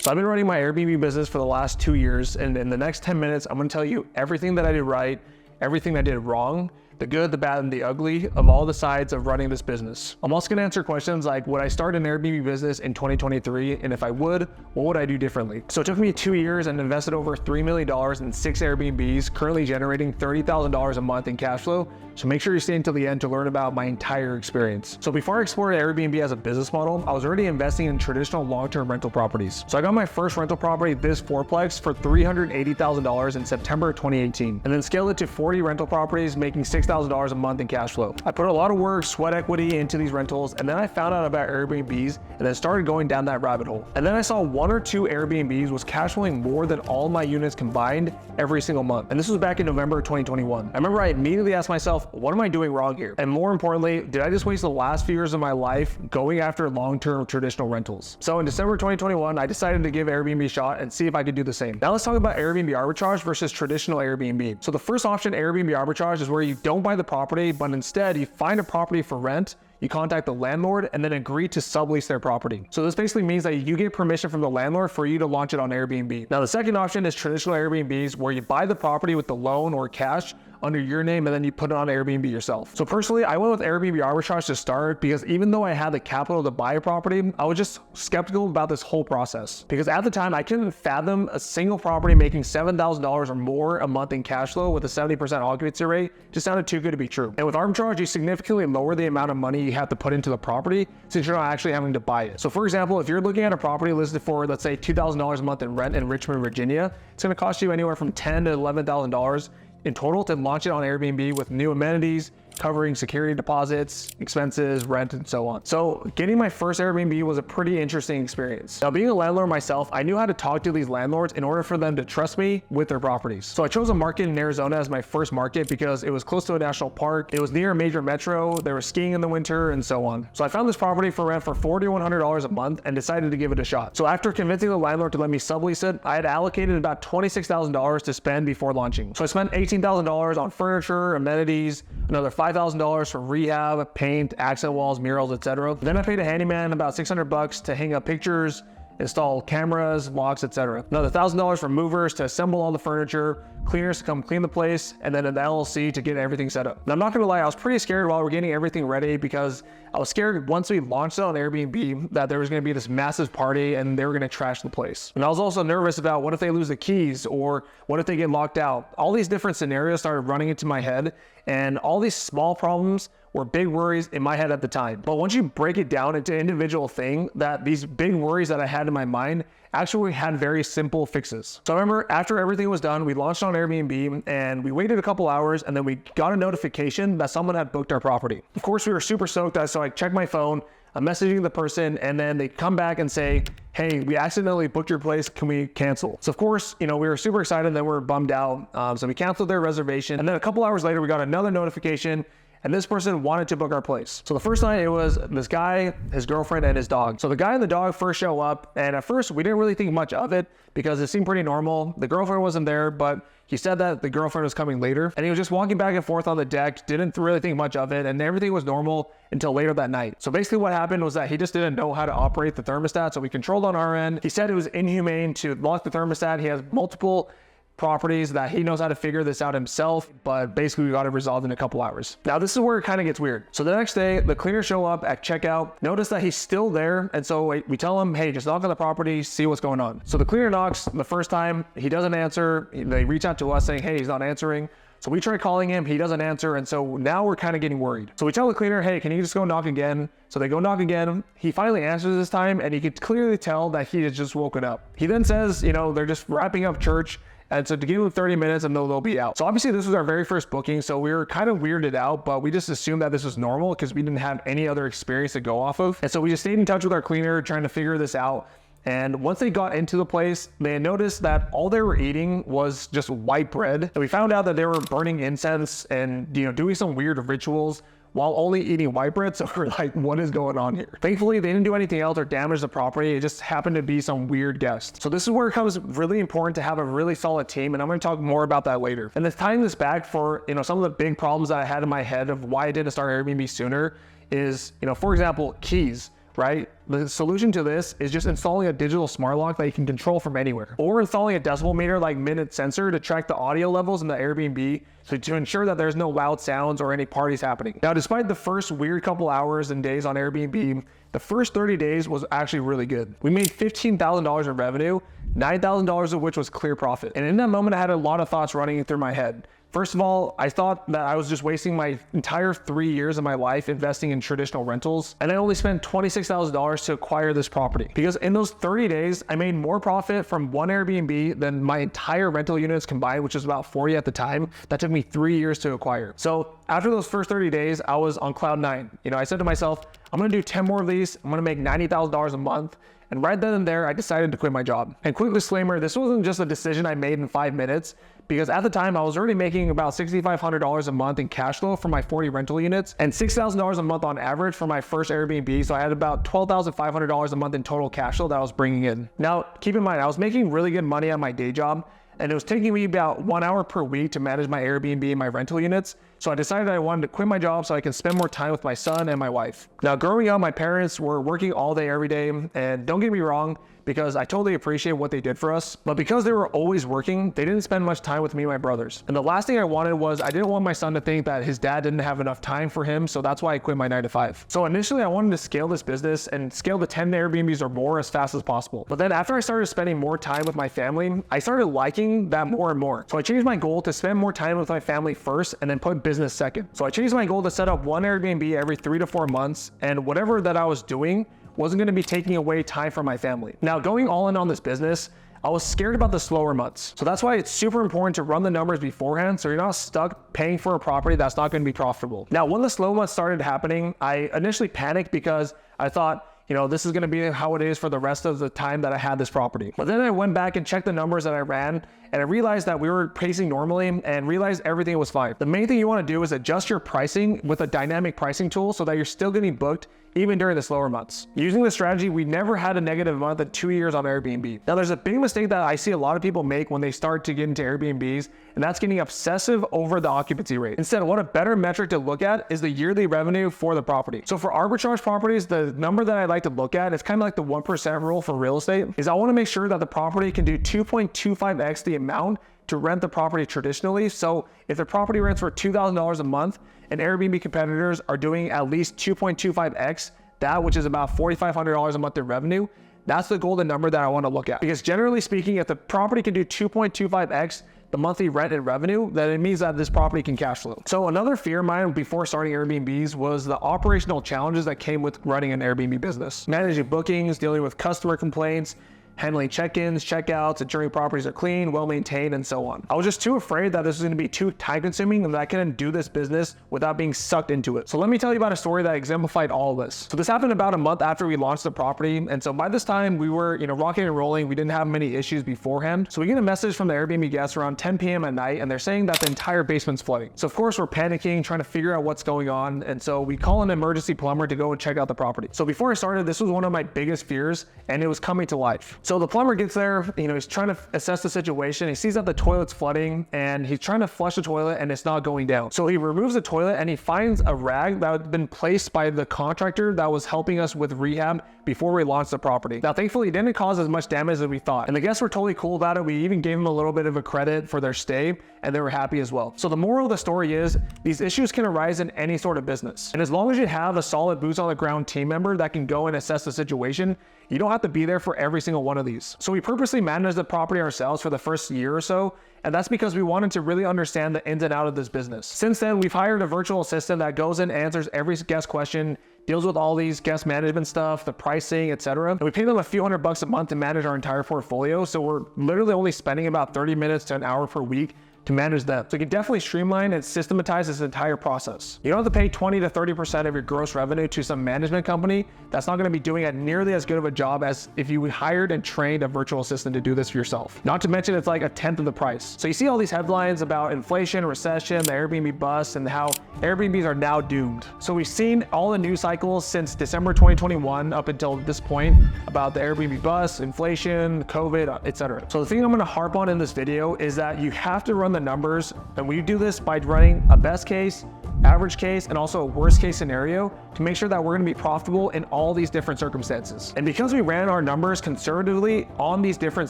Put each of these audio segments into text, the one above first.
So I've been running my Airbnb business for the last 2 years, and in the next 10 minutes, I'm gonna tell you everything that I did right, everything I did wrong, the good, the bad, and the ugly of all the sides of running this business. I'm also gonna answer questions like, would I start an Airbnb business in 2023? And if I would, what would I do differently? So it took me 2 years and invested over $3 million in 6 Airbnbs, currently generating $30,000 a month in cash flow. So make sure you stay until the end to learn about my entire experience. So before I explored Airbnb as a business model, I was already investing in traditional long-term rental properties. So I got my first rental property, this fourplex, for $380,000 in September 2018, and then scaled it to 40 rental properties, making $6,000 a month in cash flow. I put a lot of work, sweat equity into these rentals, and then I found out about Airbnbs and then started going down that rabbit hole. And then I saw 1 or 2 Airbnbs was cash flowing more than all my units combined every single month. And this was back in November 2021. I remember I immediately asked myself, what am I doing wrong here? And more importantly, did I just waste the last few years of my life going after long-term traditional rentals? So in December 2021, I decided to give Airbnb a shot and see if I could do the same. Now let's talk about Airbnb arbitrage versus traditional Airbnb. So the first option, Airbnb arbitrage, is where you don't buy the property, but instead you find a property for rent, you contact the landlord, and then agree to sublease their property. So this basically means that you get permission from the landlord for you to launch it on Airbnb. Now the second option is traditional Airbnbs, where you buy the property with the loan or cash under your name, and then you put it on Airbnb yourself. So personally, I went with Airbnb arbitrage to start because even though I had the capital to buy a property, I was just skeptical about this whole process. Because at the time, I couldn't fathom a single property making $7,000 or more a month in cash flow with a 70% occupancy rate. Just sounded too good to be true. And with arbitrage, you significantly lower the amount of money you have to put into the property since you're not actually having to buy it. So for example, if you're looking at a property listed for, let's say, $2,000 a month in rent in Richmond, Virginia, it's gonna cost you anywhere from $10,000 to $11,000 in total to launch it on Airbnb with new amenities, covering security deposits, expenses, rent, and so on. So getting my first Airbnb was a pretty interesting experience. Now, being a landlord myself, I knew how to talk to these landlords in order for them to trust me with their properties. So I chose a market in Arizona as my first market because it was close to a national park, it was near a major metro, there was skiing in the winter, and so on. So I found this property for rent for $4,100 a month and decided to give it a shot. So after convincing the landlord to let me sublease it, I had allocated about $26,000 to spend before launching. So I spent $18,000 on furniture, amenities, another $5,000 for rehab, paint, accent walls, murals, etc. Then I paid a handyman about $600 to hang up pictures, install cameras, locks, etc. Another $1,000 for movers to assemble all the furniture, cleaners to come clean the place, and then an LLC to get everything set up. Now, I'm not gonna lie, I was pretty scared while we were getting everything ready because I was scared once we launched it on Airbnb that there was gonna be this massive party and they were gonna trash the place. And I was also nervous about what if they lose the keys or what if they get locked out? All these different scenarios started running into my head, and all these small problems were big worries in my head at the time. But once you break it down into individual thing, that these big worries that I had in my mind actually had very simple fixes. So I remember after everything was done, we launched on Airbnb and we waited a couple hours, and then we got a notification that someone had booked our property. Of course, we were super stoked, so I checked my phone, I'm messaging the person, and then they come back and say, hey, we accidentally booked your place, can we cancel? So of course, we were super excited, then we were bummed out. So we canceled their reservation. And then a couple hours later, we got another notification, and this person wanted to book our place. So the first night, it was this guy, his girlfriend, and his dog. So the guy and the dog first show up, and at first we didn't really think much of it because it seemed pretty normal. The girlfriend wasn't there, but he said that the girlfriend was coming later, and he was just walking back and forth on the deck, didn't really think much of it, and everything was normal until later that night. So basically what happened was that he just didn't know how to operate the thermostat, so we controlled on our end. He said it was inhumane to lock the thermostat. He has multiple properties that he knows how to figure this out himself, but basically we got it resolved in a couple hours. Now this is where it kind of gets weird. So the next day, the cleaners show up at checkout, notice that he's still there, and so we tell him, hey, just knock on the property, see what's going on. So the cleaner knocks the first time, he doesn't answer. They reach out to us saying, hey, he's not answering. So we try calling him, he doesn't answer, and so now we're kind of getting worried. So we tell the cleaner, hey, can you just go knock again? So they go knock again. He finally answers this time, and you could clearly tell that he had just woken up. He then says, they're just wrapping up church, and so to give them 30 minutes and they'll be out. So obviously this was our very first booking, so we were kind of weirded out, but we just assumed that this was normal because we didn't have any other experience to go off of. And so we just stayed in touch with our cleaner, trying to figure this out. And once they got into the place, they noticed that all they were eating was just white bread. And we found out that they were burning incense and doing some weird rituals while only eating white bread. So we're like, what is going on here? Thankfully, they didn't do anything else or damage the property. It just happened to be some weird guest. So this is where it becomes really important to have a really solid team, and I'm going to talk more about that later. And then tying this back for some of the big problems that I had in my head of why I didn't start Airbnb sooner is, for example, keys. right? The solution to this is just installing a digital smart lock that you can control from anywhere, or installing a decibel meter like minute sensor to track the audio levels in the Airbnb, so to ensure that there's no loud sounds or any parties happening. Now, despite the first weird couple hours and days on Airbnb, the first 30 days was actually really good. We made $15,000 in revenue, $9,000 of which was clear profit. And in that moment, I had a lot of thoughts running through my head. First of all, I thought that I was just wasting my entire 3 years of my life investing in traditional rentals, and I only spent $26,000 to acquire this property. Because in those 30 days, I made more profit from one Airbnb than my entire rental units combined, which was about 40 at the time. That took me 3 years to acquire. So after those first 30 days, I was on cloud nine. I said to myself, I'm gonna do 10 more of these. I'm gonna make $90,000 a month. And right then and there, I decided to quit my job. And quick disclaimer, this wasn't just a decision I made in 5 minutes, because at the time I was already making about $6,500 a month in cash flow for my 40 rental units and $6,000 a month on average for my first Airbnb. So I had about $12,500 a month in total cash flow that I was bringing in. Now, keep in mind, I was making really good money at my day job, and it was taking me about 1 hour per week to manage my Airbnb and my rental units. So I decided I wanted to quit my job so I can spend more time with my son and my wife. Now, growing up, my parents were working all day, every day, and don't get me wrong, because I totally appreciate what they did for us, but because they were always working, they didn't spend much time with me and my brothers. And the last thing I wanted was, I didn't want my son to think that his dad didn't have enough time for him, so that's why I quit my 9 to 5. So initially I wanted to scale this business and scale to 10 Airbnbs or more as fast as possible. But then after I started spending more time with my family, I started liking that more and more. So I changed my goal to spend more time with my family first and then put business second. So I changed my goal to set up one Airbnb every 3 to 4 months, and whatever that I was doing wasn't going to be taking away time from my family. Now, going all in on this business, I was scared about the slower months. So that's why it's super important to run the numbers beforehand, so you're not stuck paying for a property that's not going to be profitable. Now, when the slow months started happening, I initially panicked because I thought, this is going to be how it is for the rest of the time that I had this property. But then I went back and checked the numbers that I ran, and I realized that we were pacing normally and realized everything was fine. The main thing you want to do is adjust your pricing with a dynamic pricing tool so that you're still getting booked even during the slower months. Using this strategy, we never had a negative month in 2 years on Airbnb. Now, there's a big mistake that I see a lot of people make when they start to get into Airbnbs, and that's getting obsessive over the occupancy rate. Instead, what a better metric to look at is the yearly revenue for the property. So for arbitrage properties, the number that I like to look at is kind of like the 1% rule for real estate, is I want to make sure that the property can do 2.25x the amount to rent the property traditionally. So if the property rents for $2,000 a month and Airbnb competitors are doing at least 2.25x that, which is about $4,500 a month in revenue, that's the golden number that I want to look at. Because generally speaking, if the property can do 2.25x the monthly rent and revenue, then it means that this property can cash flow. So another fear of mine before starting Airbnbs was the operational challenges that came with running an Airbnb business. Managing bookings, dealing with customer complaints, handling check-ins, check-outs, ensuring properties are clean, well-maintained, and so on. I was just too afraid that this was gonna be too time-consuming and that I couldn't do this business without being sucked into it. So let me tell you about a story that exemplified all of this. So this happened about a month after we launched the property, and so by this time we were, rocking and rolling. We didn't have many issues beforehand. So we get a message from the Airbnb guests around 10 p.m. at night, and they're saying that the entire basement's flooding. So of course we're panicking, trying to figure out what's going on, and so we call an emergency plumber to go and check out the property. So before I started, this was one of my biggest fears, and it was coming to life. So the plumber gets there, he's trying to assess the situation. He sees that the toilet's flooding and he's trying to flush the toilet and it's not going down. So he removes the toilet and he finds a rag that had been placed by the contractor that was helping us with rehab before we launched the property. Now, thankfully, it didn't cause as much damage as we thought. And the guests were totally cool about it. We even gave them a little bit of a credit for their stay, and they were happy as well. So the moral of the story is these issues can arise in any sort of business. And as long as you have a solid boots on the ground team member that can go and assess the situation, you don't have to be there for every single one of these. So we purposely managed the property ourselves for the first year or so, and that's because we wanted to really understand the ins and outs of this business. Since then, we've hired a virtual assistant that goes and answers every guest question, deals with all these guest management stuff, the pricing, etc. And we pay them a few $100 a month to manage our entire portfolio. So we're literally only spending about 30 minutes to an hour per week to manage them. So you can definitely streamline and systematize this entire process. You don't have to pay 20 to 30% of your gross revenue to some management company that's not gonna be doing it nearly as good of a job as if you hired and trained a virtual assistant to do this for yourself. Not to mention it's like a tenth of the price. So you see all these headlines about inflation, recession, the Airbnb bust, and how Airbnbs are now doomed. So we've seen all the news cycles since December 2021 up until this point about the Airbnb bust, inflation, COVID, etc. So the thing I'm gonna harp on in this video is that you have to run the numbers, and we do this by running a best case, average case, and also a worst case scenario to make sure that we're gonna be profitable in all these different circumstances. And because we ran our numbers conservatively on these different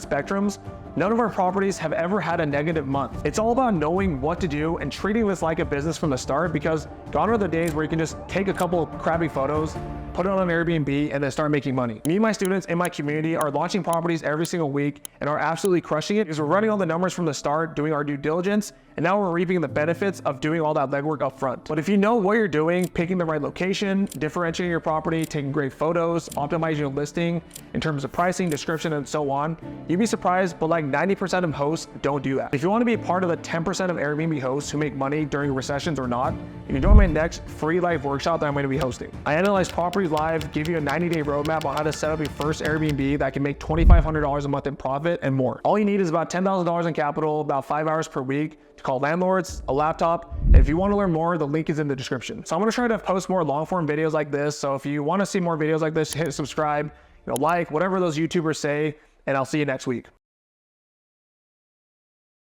spectrums, none of our properties have ever had a negative month. It's all about knowing what to do and treating this like a business from the start, because gone are the days where you can just take a couple of crappy photos, put it on Airbnb, and then start making money. Me and my students in my community are launching properties every single week and are absolutely crushing it because we're running all the numbers from the start, doing our due diligence, and now we're reaping the benefits of doing all that legwork up front. But if you know what you're doing, picking the right location, differentiating your property, taking great photos, optimizing your listing in terms of pricing, description, and so on, you'd be surprised, but like 90% of hosts don't do that. If you want to be a part of the 10% of Airbnb hosts who make money during recessions or not, you can join my next free live workshop that I'm going to be hosting. I analyze properties live, give you a 90-day roadmap on how to set up your first Airbnb that can make $2,500 a month in profit and more. All you need is about $10,000 in capital, about 5 hours per week to call landlords, a laptop, and if you want to learn more, the link is in the description. So I'm going to try to post more long-form videos like this, so if you want to see more videos like this, hit subscribe, like, whatever those YouTubers say, and I'll see you next week.